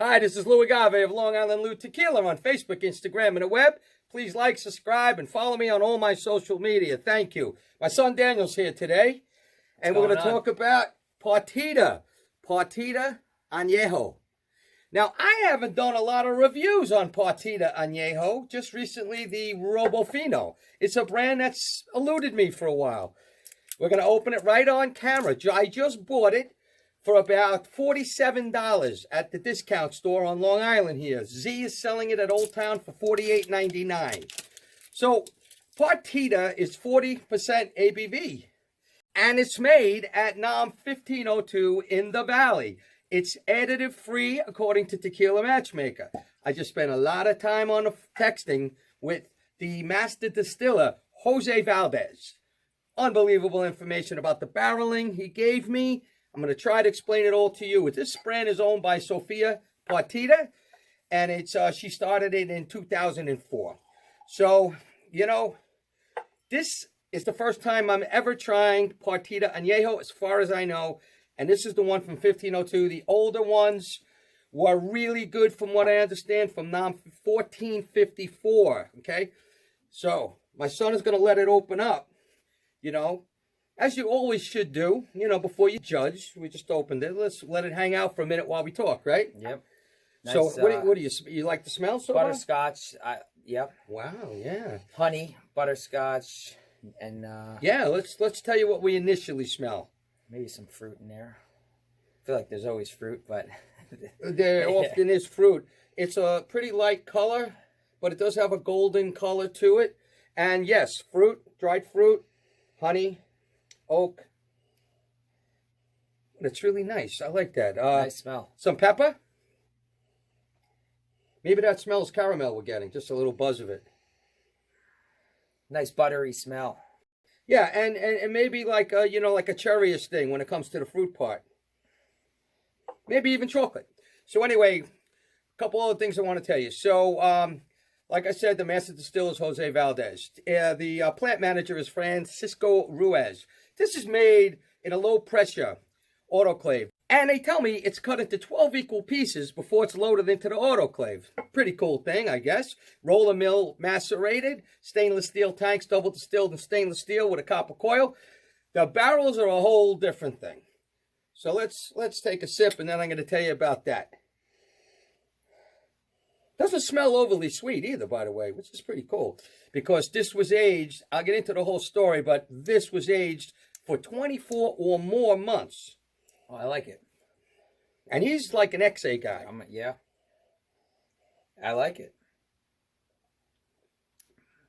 Hi, this is Lou Agave of Long Island Lou Tequila on Facebook, Instagram, and the web. Please like, subscribe, and follow me on all my social media. Thank you. My son Daniel's here today, and we're going to talk about Partida. Partida Anejo. Now, I haven't done a lot of reviews on Partida Anejo. Just recently, the Robofino. It's a brand that's eluded me for a while. We're going to open it right on camera. I just bought it for about $47 at the discount store on Long Island here. Z is selling it at Old Town for $48.99. So, Partida is 40% ABV. And it's made at NOM 1502 in the Valley. It's additive-free, according to Tequila Matchmaker. I just spent a lot of time on the texting with the master distiller, Jose Valdez. Unbelievable information about the barreling he gave me. I'm going to try to explain it all to you. This brand is owned by Sofia Partida, and it's she started it in 2004. So, you know, this is the first time I'm ever trying Partida Anejo, as far as I know, and this is the one from 1502. The older ones were really good, from what I understand, from NOM 1454, okay? So, my son is going to let it open up, you know, as you always should do, you know, before you judge. We just opened it. Let's let it hang out for a minute while we talk, right? Yep. Nice, so, what do you like the smell so far? Butterscotch. Yep. Wow, yeah. Honey, butterscotch, and yeah. Let's tell you what we initially smell. Maybe some fruit in there. I feel like there's always fruit, but there often is fruit. It's a pretty light color, but it does have a golden color to it. And yes, fruit, dried fruit, honey, oak. It's really nice. I like that. Nice smell. Some pepper. Maybe that smells caramel we're getting. Just a little buzz of it. Nice buttery smell. Yeah, and maybe like you know, like a cherryish thing when it comes to the fruit part. Maybe even chocolate. So anyway, a couple other things I want to tell you. So, like I said, the master distiller is Jose Valdez. The plant manager is Francisco Ruiz. This is made in a low-pressure autoclave. And they tell me it's cut into 12 equal pieces before it's loaded into the autoclave. Pretty cool thing, I guess. Roller mill macerated, stainless steel tanks, double distilled in stainless steel with a copper coil. The barrels are a whole different thing. So let's take a sip, and then I'm going to tell you about that. Doesn't smell overly sweet either, by the way, which is pretty cool. Because this was aged, I'll get into the whole story, but this was aged for 24 or more months. Oh, I like it. And he's like an XA guy. Yeah. I like it.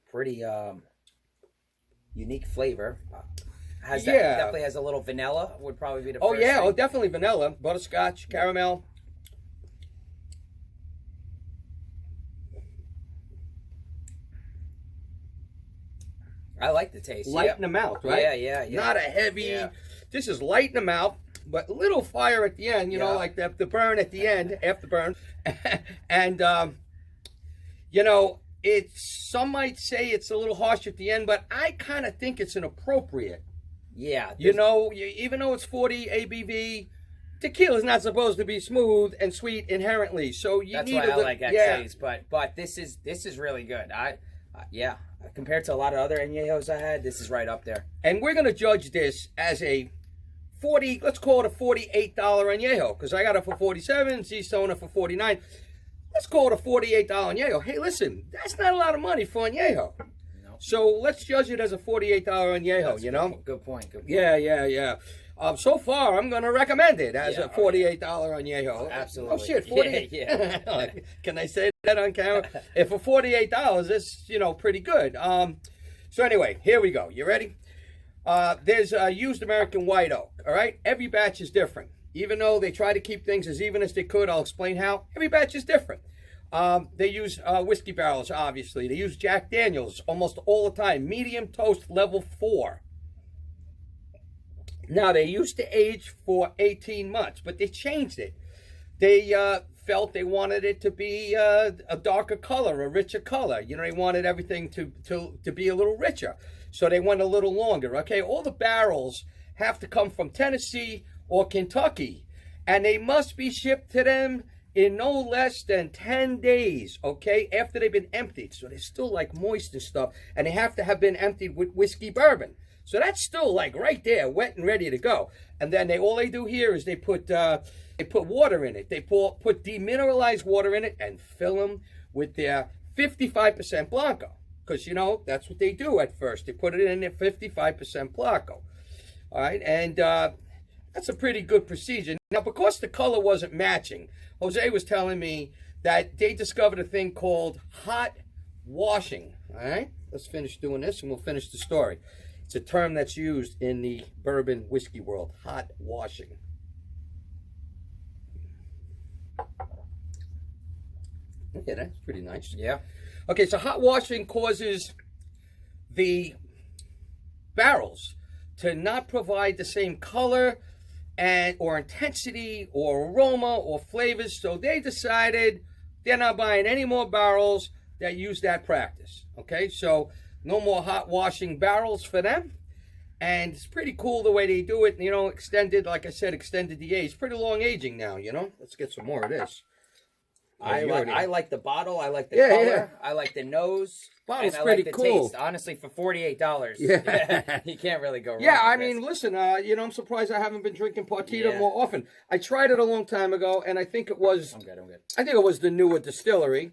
Pretty unique flavor. Definitely has a little vanilla. Would probably be the first yeah, thing. definitely vanilla. Butterscotch, caramel. I like the taste. Light in the mouth, right? Yeah. Not a heavy. Yeah. This is light in the mouth, but a little fire at the end, you know, like the burn at the end, after burn. And, you know, some might say it's a little harsh at the end, but I kind of think it's inappropriate. Yeah. You know, even though it's 40 ABV, tequila's not supposed to be smooth and sweet inherently. So you That's need why I like XAs, yeah. but this is really good. Yeah. Compared to a lot of other añejos I had, this is right up there. And we're going to judge this as a let's call it a $48 añejo, because I got it for $47, Z's selling it for $49. Let's call it a $48 añejo. Hey, listen, that's not a lot of money for añejo. No. So let's judge it as a $48 añejo, that's you know? Good point. Yeah. So far, I'm going to recommend it as a $48 añejo. Absolutely. Oh, shit, 48 Yeah. Can I say that on camera? If for $48, it's, you know, pretty good. So anyway, here we go. You ready? There's used American white oak, all right? Every batch is different. Even though they try to keep things as even as they could, I'll explain how. Every batch is different. They use whiskey barrels, obviously. They use Jack Daniels almost all the time. Medium toast level 4. Now, they used to age for 18 months, but they changed it. They felt they wanted it to be a darker color, a richer color. You know, they wanted everything to be a little richer. So they went a little longer. Okay, all the barrels have to come from Tennessee or Kentucky, and they must be shipped to them in no less than 10 days, okay, after they've been emptied. So they're still like moist and stuff, and they have to have been emptied with whiskey bourbon. So that's still like right there, wet and ready to go. And then all they do here is they put water in it. They put demineralized water in it and fill them with their 55% Blanco. Because, you know, that's what they do at first. They put it in their 55% Blanco. All right, and that's a pretty good procedure. Now, because the color wasn't matching, Jose was telling me that they discovered a thing called hot washing. All right, let's finish doing this and we'll finish the story. It's a term that's used in the bourbon whiskey world, hot washing. Yeah, that's pretty nice. Yeah. Okay, so hot washing causes the barrels to not provide the same color or intensity or aroma or flavors. So they decided they're not buying any more barrels that use that practice. Okay, so no more hot washing barrels for them. And it's pretty cool the way they do it. You know, extended, like I said, extended the age. Pretty long aging now, you know. Let's get some more of this. I like the bottle. I like the color. Yeah. I like the nose. Bottle's and I pretty like the cool. taste. Honestly, for $48, Yeah. you can't really go wrong. Yeah, I with mean, this. listen, you know, I'm surprised I haven't been drinking Partida Yeah. more often. I tried it a long time ago, and I think it was... I'm good. I think it was the newer distillery.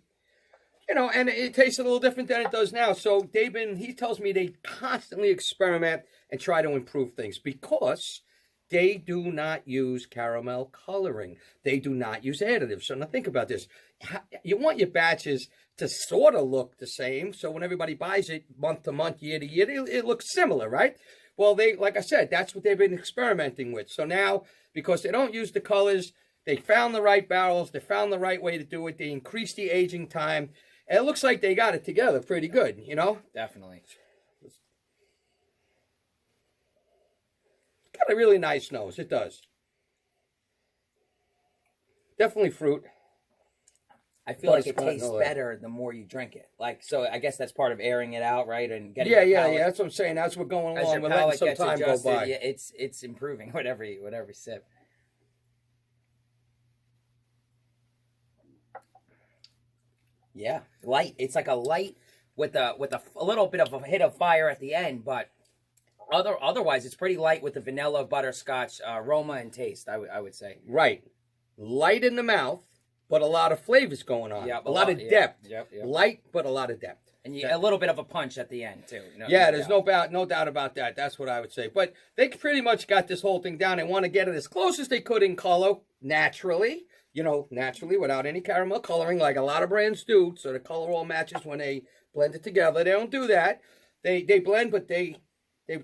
You know, and it tastes a little different than it does now. So he tells me they constantly experiment and try to improve things because they do not use caramel coloring. They do not use additives. So now think about this. You want your batches to sort of look the same. So when everybody buys it month to month, year to year, it looks similar, right? Well, like I said, that's what they've been experimenting with. So now, because they don't use the colors, they found the right barrels. They found the right way to do it. They increased the aging time. And it looks like they got it together pretty good, you know? Definitely. Got a really nice nose. It does. Definitely fruit. I feel like it tastes better the more you drink it. Like, so I guess that's part of airing it out, right? And getting yeah. That's what I'm saying. That's what going along. We're letting some time go by. Yeah, it's improving with every sip. Yeah, light. It's like a light with a little bit of a hit of fire at the end, but otherwise it's pretty light with the vanilla, butterscotch aroma and taste. I would say. Right, light in the mouth, but a lot of flavors going on. Yeah, a lot of depth. Yep. Light, but a lot of depth. And a little bit of a punch at the end too. There's no doubt about that. That's what I would say. But they pretty much got this whole thing down. They want to get it as close as they could in color, naturally. You know, naturally, without any caramel coloring, like a lot of brands do. So the color all matches when they blend it together. They don't do that. They blend, but they're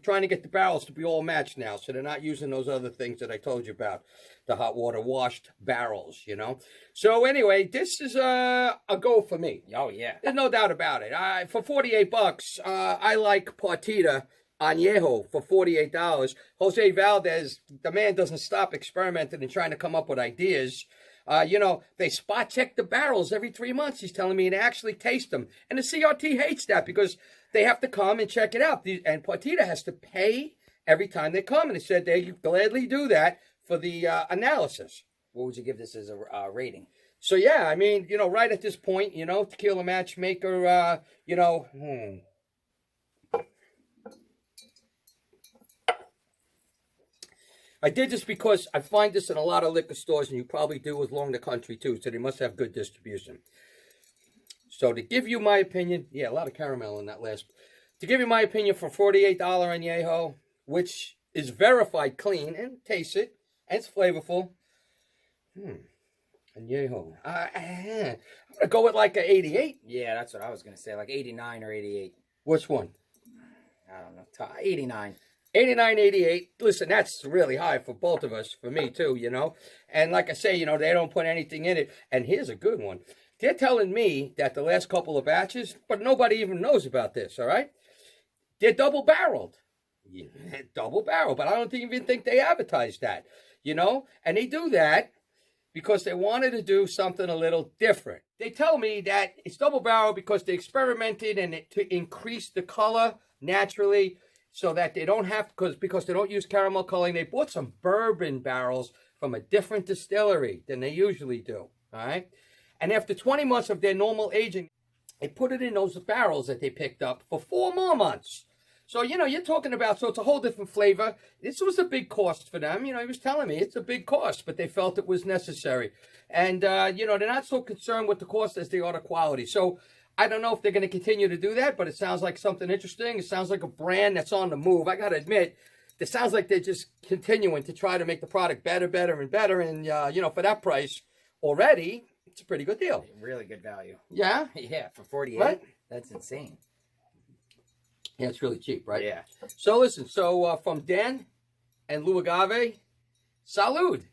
trying to get the barrels to be all matched now. So they're not using those other things that I told you about, the hot water washed barrels, you know. So anyway, this is a go for me. Oh, yeah. There's no doubt about it. For $48, I like Partida Anejo for $48. Jose Valdez, the man doesn't stop experimenting and trying to come up with ideas. You know, they spot check the barrels every 3 months, he's telling me, and actually taste them. And the CRT hates that because they have to come and check it out. And Partida has to pay every time they come. And they said they gladly do that for the analysis. What would you give this as a rating? So, yeah, I mean, you know, right at this point, you know, Tequila Matchmaker, you know, I did this because I find this in a lot of liquor stores, and you probably do along the country too, so they must have good distribution. So to give you my opinion, yeah, a lot of caramel in that last. To give you my opinion for $48 Añejo, which is verified clean, and taste it, and it's flavorful. Añejo. I'm going to go with like an 88. Yeah, that's what I was going to say, like 89 or 88. Which one? I don't know, 89. 89, 88. Listen, that's really high for both of us, for me too, you know. And like I say, you know, they don't put anything in it. And here's a good one. They're telling me that the last couple of batches, but nobody even knows about this, all right? They're double-barreled. Yeah, double-barreled, but I don't even think they advertised that, you know? And they do that because they wanted to do something a little different. They tell me that it's double-barreled because they experimented and to increase the color naturally, so that they don't have, because they don't use caramel coloring. They bought some bourbon barrels from a different distillery than they usually do. All right. And after 20 months of their normal aging, they put it in those barrels that they picked up for 4 more months. So, you know, you're talking about, so it's a whole different flavor. This was a big cost for them. You know, he was telling me it's a big cost, but they felt it was necessary. And, you know, they're not so concerned with the cost as they are the quality. So I don't know if they're going to continue to do that, but it sounds like something interesting. It sounds like a brand that's on the move. I got to admit, it sounds like they're just continuing to try to make the product better, better, and better. And, you know, for that price already, it's a pretty good deal. Really good value. Yeah? Yeah, for 48. Right? That's insane. Yeah, it's really cheap, right? Yeah. So listen, from Dan and Lou Agave, salud.